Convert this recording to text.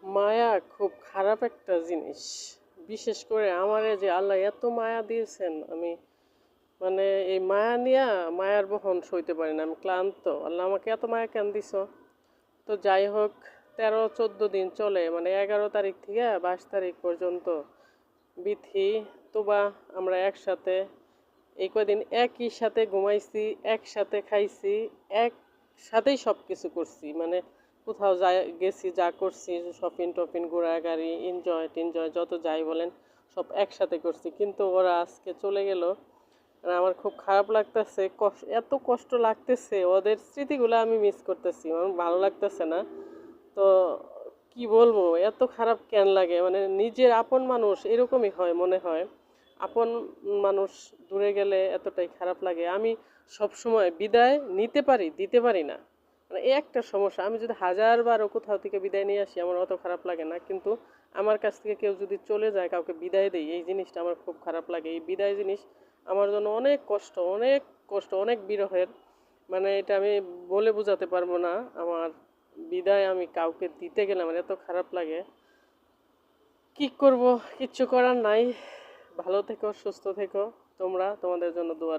মায়া খুব খারাপ একটা জিনিস। বিশেষ করে আমারে যে আল্লাহ এত মায়া দিয়েছেন, আমি মানে এই মায়া নিয়া মায়ার বহন সইতে পারি না। আমি ক্লান্ত। আল্লাহ আমাকে এত মায়া কেন দিছ? তো যাই হোক, 13-14 দিন চলে, মানে 11 তারিখ থেকে 22 তারিখ পর্যন্ত বিথি তোবা আমরা একসাথে এই কয়দিন একই সাথে ঘুমাইছি, একসাথে খাইছি, একসাথেই সব কিছু করছি। মানে কোথাও যাই গেছি, যা করছি, শপিং টপিং, ঘোরাঘুরি, এনজয় টেনজয় যত যাই বলেন, সব একসাথে করছি। কিন্তু ওরা আজকে চলে গেল। আর আমার খুব খারাপ লাগতেছে, এত কষ্ট লাগতেছে, ওদের স্মৃতিগুলো আমি মিস করতেছি, আমার ভালো লাগতেছে না। তো কি বলবো, এত খারাপ কেন লাগে? মানে নিজের আপন মানুষ এরকমই হয় মনে হয়। আপন মানুষ দূরে গেলে এতটাই খারাপ লাগে। আমি সব সময় বিদায় নিতে পারি, দিতে পারি না। মানে এই একটা সমস্যা। আমি যদি হাজারবারও কোথাও থেকে বিদায় নিয়ে আসি, আমার অত খারাপ লাগে না। কিন্তু আমার কাছ থেকে কেউ যদি চলে যায়, কাউকে বিদায় দেই, এই জিনিসটা আমার খুব খারাপ লাগে। এই বিদায় জিনিস আমার জন্য অনেক কষ্ট, অনেক কষ্ট, অনেক বিরহের। মানে এটা আমি বলে বোঝাতে পারবো না। আমার বিদায় আমি কাউকে দিতে গেলে আমার এত খারাপ লাগে। কি করব, কিচ্ছু করার নাই। ভালো থেকো, সুস্থ থেকো। তোমরা, তোমাদের জন্য দোয়া